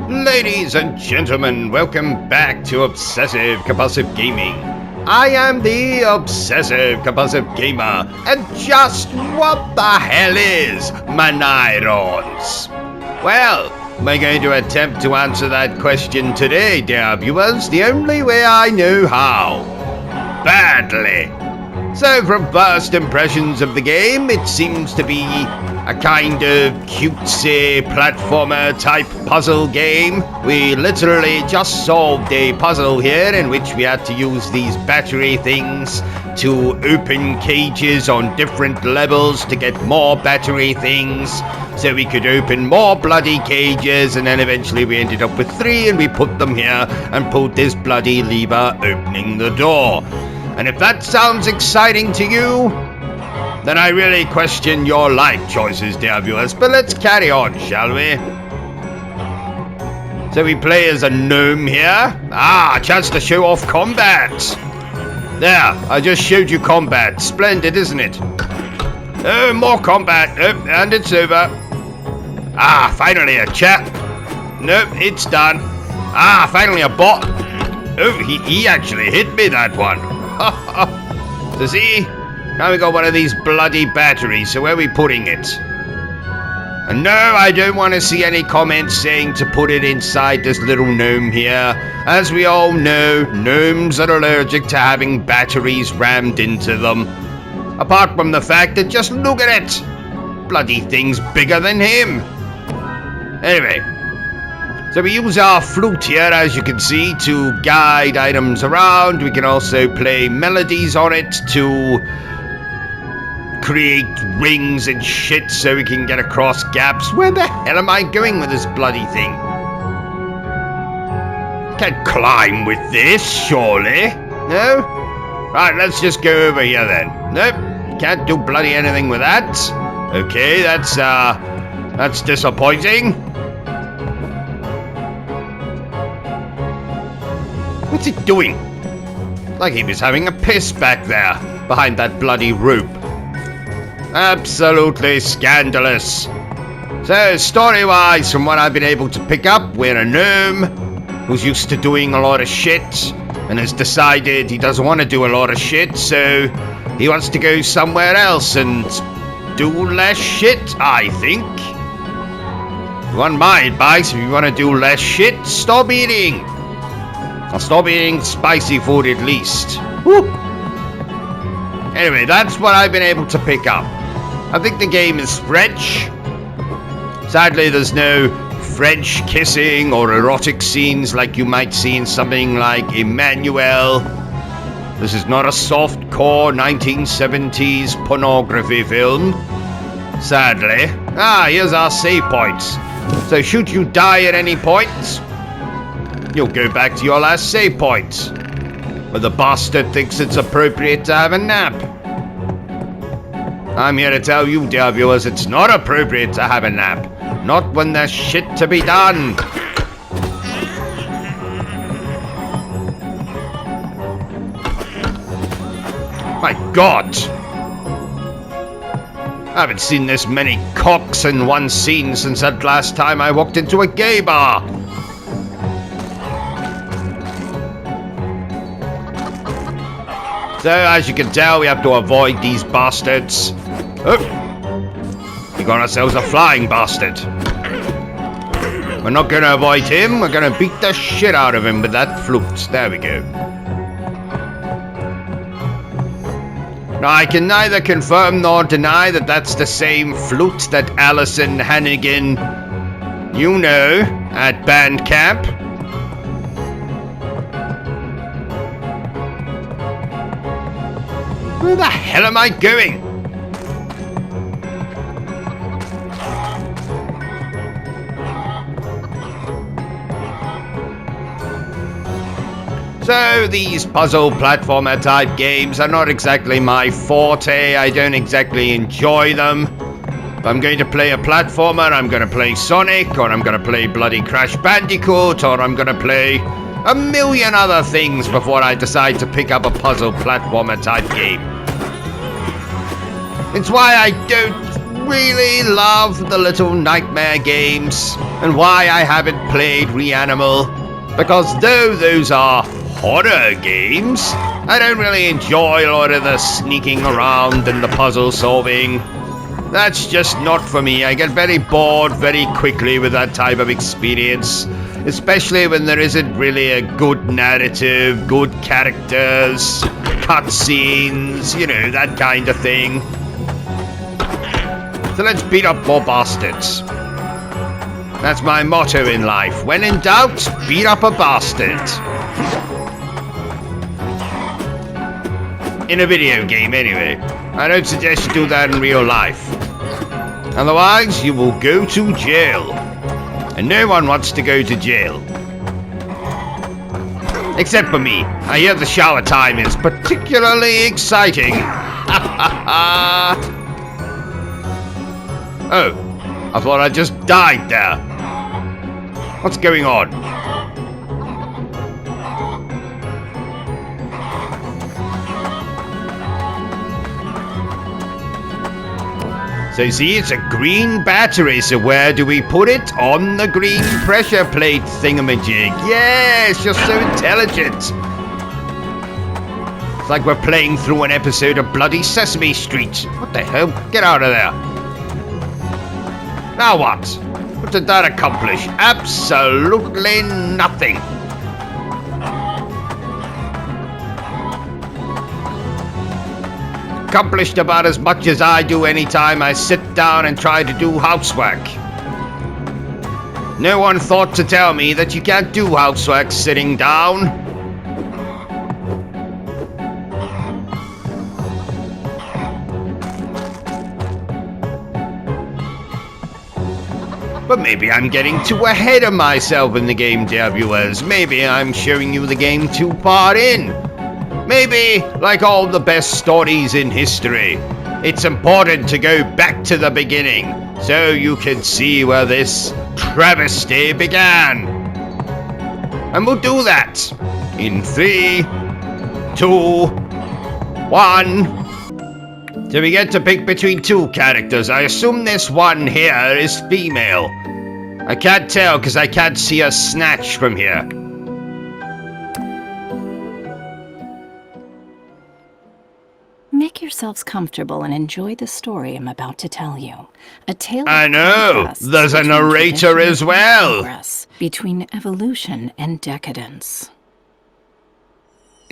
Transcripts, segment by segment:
Ladies and gentlemen, welcome back to Obsessive Compulsive Gaming. I am the Obsessive Compulsive Gamer, and just what the hell is Manairons? Well, we're going to attempt to answer that question today, dear viewers, the only way I know how. Badly. So from first impressions of the game, it seems to be a kind of cutesy platformer type puzzle game. We literally just solved a puzzle here in which we had to use these battery things to open cages on different levels to get more battery things so we could open more bloody cages, and then eventually we ended up with 3 and we put them here and pulled this bloody lever opening the door. And if that sounds exciting to you, then I really question your life choices, dear viewers. But let's carry on, shall we? So we play as a gnome here. A chance to show off combat. There, I just showed you combat. Splendid, isn't it? Oh, more combat. Oh, and it's over. Finally a chat. Nope, it's done. Finally a bot. Oh, he actually hit me, that one. So see, now we got one of these bloody batteries, so where are we putting it? And no, I don't want to see any comments saying to put it inside this little gnome here. As we all know, gnomes are allergic to having batteries rammed into them. Apart from the fact that just look at it! Bloody thing's bigger than him! Anyway. So we use our flute here, as you can see, to guide items around. We can also play melodies on it to create rings and shit so we can get across gaps. Where the hell am I going with this bloody thing? Can't climb with this, surely. No? Right, let's just go over here then. Nope, can't do bloody anything with that. Okay, that's disappointing. What's he doing? Like he was having a piss back there, behind that bloody rope. Absolutely scandalous. So, story-wise, from what I've been able to pick up, we're a gnome who's used to doing a lot of shit and has decided he doesn't want to do a lot of shit, so he wants to go somewhere else and do less shit, I think. If you want my advice, if you want to do less shit, stop eating. I'll stop eating spicy food at least. Woo! Anyway, that's what I've been able to pick up. I think the game is French. Sadly, there's no French kissing or erotic scenes like you might see in something like Emmanuel. This is not a soft-core 1970s pornography film. Sadly. Here's our save points. So should you die at any point, you'll go back to your last save point, where the bastard thinks it's appropriate to have a nap. I'm here to tell you, dear viewers, it's not appropriate to have a nap. Not when there's shit to be done. My God. I haven't seen this many cocks in one scene since that last time I walked into a gay bar. So, as you can tell, we have to avoid these bastards. Oh! We got ourselves a flying bastard. We're not going to avoid him. We're going to beat the shit out of him with that flute. There we go. Now, I can neither confirm nor deny that that's the same flute that Alison Hannigan, you know, at band camp. Where the hell am I going? So, these puzzle platformer type games are not exactly my forte. I don't exactly enjoy them. If I'm going to play a platformer, I'm going to play Sonic, or I'm going to play bloody Crash Bandicoot, or I'm going to play a million other things before I decide to pick up a puzzle platformer type game. It's why I don't really love the little nightmare games, and why I haven't played Reanimal, because though those are horror games, I don't really enjoy a lot of the sneaking around and the puzzle solving. That's just not for me. I get very bored very quickly with that type of experience, especially when there isn't really a good narrative, good characters, cutscenes, you know, that kind of thing. So let's beat up more bastards. That's my motto in life. When in doubt, beat up a bastard. In a video game, anyway. I don't suggest you do that in real life. Otherwise, you will go to jail. And no one wants to go to jail. Except for me. I hear the shower time is particularly exciting. Oh, I thought I just died there. What's going on? So see, it's a green battery, so where do we put it? On the green pressure plate thingamajig. Yes, you're so intelligent. It's like we're playing through an episode of Bloody Sesame Street. What the hell? Get out of there. Now what? What did that accomplish? Absolutely nothing. Accomplished about as much as I do anytime I sit down and try to do housework. No one thought to tell me that you can't do housework sitting down. But maybe I'm getting too ahead of myself in the game, dear viewers. Maybe I'm showing you the game too far in. Maybe, like all the best stories in history, it's important to go back to the beginning so you can see where this travesty began. And we'll do that in 3, 2, 1. So we get to pick between two characters. I assume this one here is female. I can't tell because I can't see a snatch from here. Make yourselves comfortable and enjoy the story I'm about to tell you. A tale of I know, contrasts there's a between narrator tradition as and well. progress, between evolution and decadence.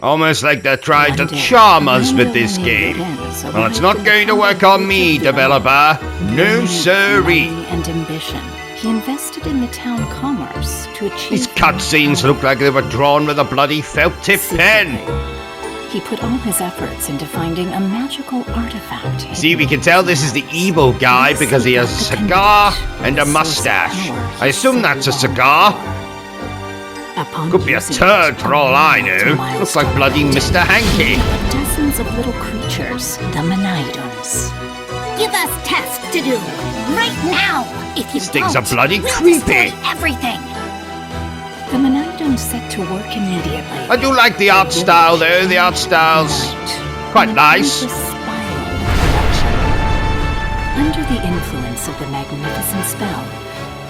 Almost like they're trying to One day, charm us with Amanda this and game. Lorenz Well, it's arrived not in going to the work town on me, of developer. No Money, siree. and ambition. He invested in the town commerce to achieve. These cutscenes look like they were drawn with a bloody felt-tip pen. He put all his efforts into finding a magical artifact. See, we can tell this is the evil guy because he has a cigar and a mustache. I assume that's a cigar. Could be a turd for all I know. Looks like bloody Mr. Hanky. Dozens of little creatures, the Manairons. Give us tasks to do right now. If you These things are don't, bloody we'll creepy. destroy everything. The Manairons set to work immediately. I do like the art style though. The art style's quite nice. Under the influence of the magnificent spell,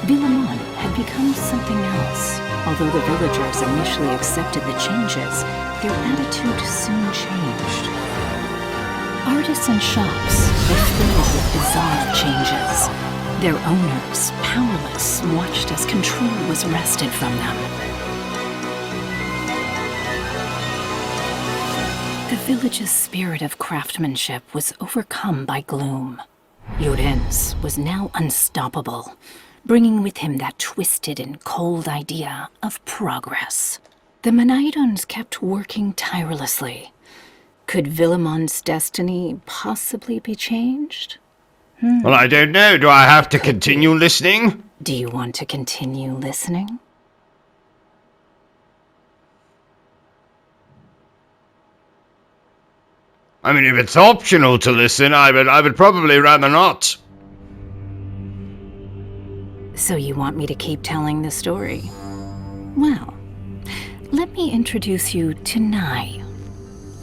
Villamon had become something else. Although the villagers initially accepted the changes, their attitude soon changed. Artisan shops were filled with bizarre changes. Their owners, powerless, watched as control was wrested from them. The village's spirit of craftsmanship was overcome by gloom. Lorenz was now unstoppable, bringing with him that twisted and cold idea of progress. The Manairons kept working tirelessly. Could Villamon's destiny possibly be changed? Well, I don't know. Do I have to continue listening? Do you want to continue listening? I mean, if it's optional to listen, I would probably rather not. So you want me to keep telling the story? Well, let me introduce you to Nai,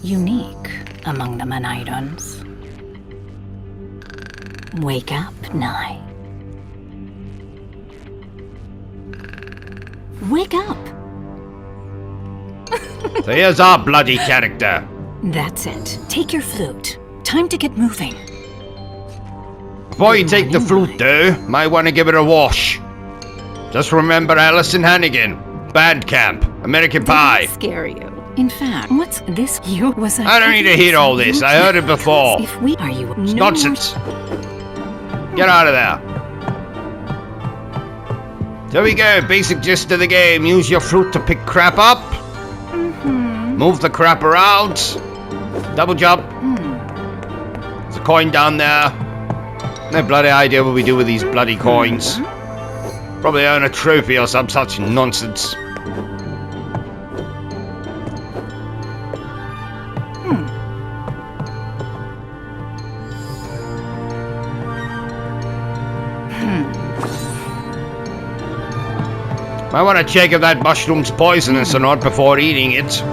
unique among the Manairons. Wake up, Nye. Wake up! So here's our bloody character. That's it. Take your flute. Time to get moving. Before you take the flute though, might want to give it a wash. Just remember Alison Hannigan, Bandcamp, American Pie. Scare you. In fact, what's this? You was I don't need to hear all this. I heard it before. If we are you, It's no nonsense. Get out of there. There we go. Basic gist of the game. Use your flute to pick crap up. Move the crap around. Double jump. There's a coin down there. No bloody idea what we do with these bloody coins. Probably earn a trophy or some such nonsense. I want to check if that mushroom's poisonous or not before eating it.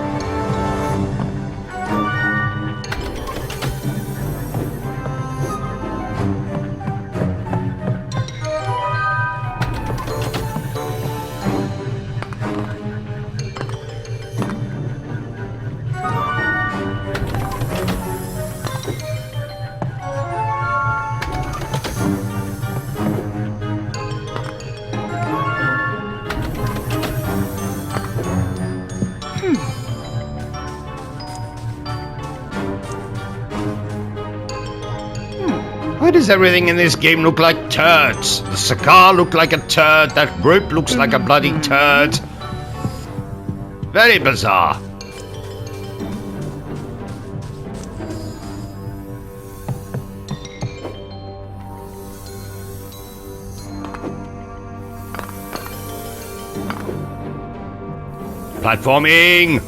Why does everything in this game look like turds? The cigar looked like a turd, that rope looks like a bloody turd. Very bizarre. Platforming!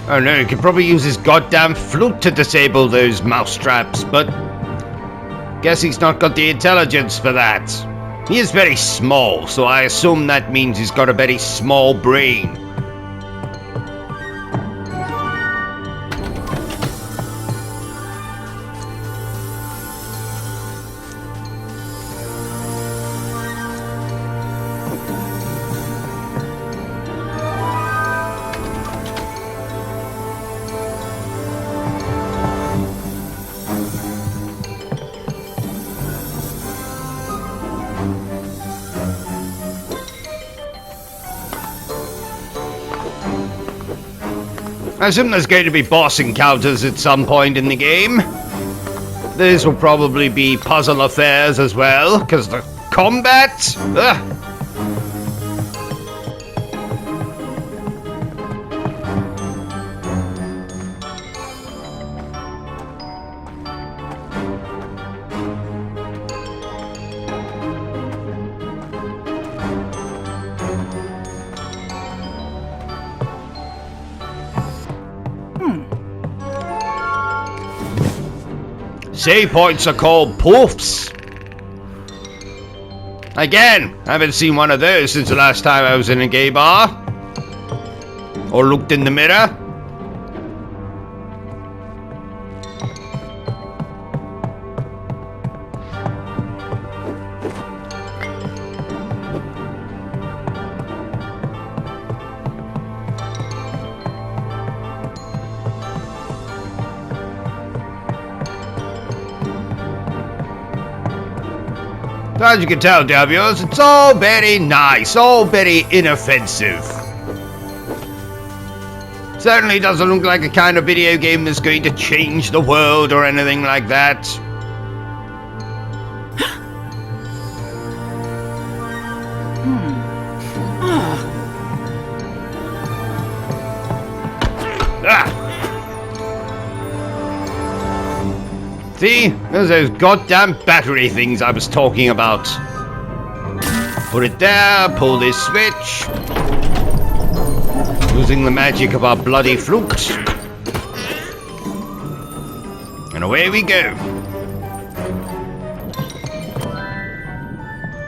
Oh no, he could probably use his goddamn flute to disable those mouse traps, but guess he's not got the intelligence for that. He is very small, so I assume that means he's got a very small brain. I assume there's going to be boss encounters at some point in the game. These will probably be puzzle affairs as well, because the combat... Ugh. Save points are called poofs. Again, I haven't seen one of those since the last time I was in a gay bar. Or looked in the mirror. As you can tell, W's, it's all very nice, all very inoffensive. Certainly doesn't look like a kind of video game that's going to change the world or anything like that. See? There's those goddamn battery things I was talking about. Put it there, pull this switch. Using the magic of our bloody flute. And away we go.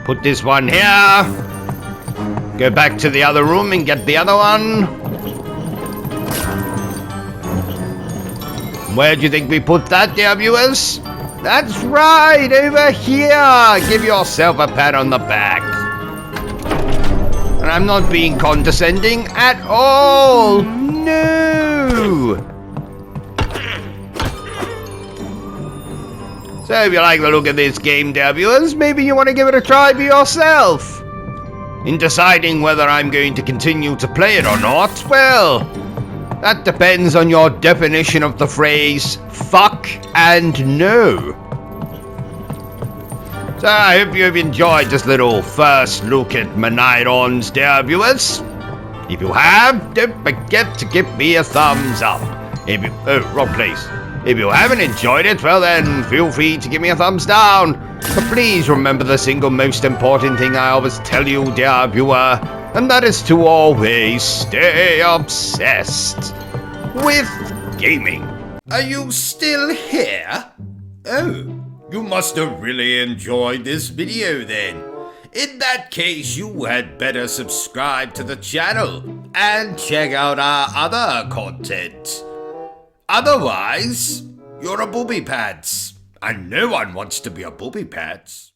Put this one here. Go back to the other room and get the other one. Where do you think we put that, dear viewers? That's right, over here. Give yourself a pat on the back. And I'm not being condescending at all. No. So if you like the look of this game, dear viewers, maybe you want to give it a try for yourself. In deciding whether I'm going to continue to play it or not, well, that depends on your definition of the phrase fuck and no. So I hope you've enjoyed this little first look at Manairons, dear viewers. If you have, don't forget to give me a thumbs up. Wrong place. If you haven't enjoyed it, well then, feel free to give me a thumbs down. But please remember the single most important thing I always tell you, dear viewer, and that is to always stay obsessed with gaming. Are you still here? Oh, you must have really enjoyed this video then. In that case, you had better subscribe to the channel and check out our other content. Otherwise, you're a booby pants, and no one wants to be a booby pants.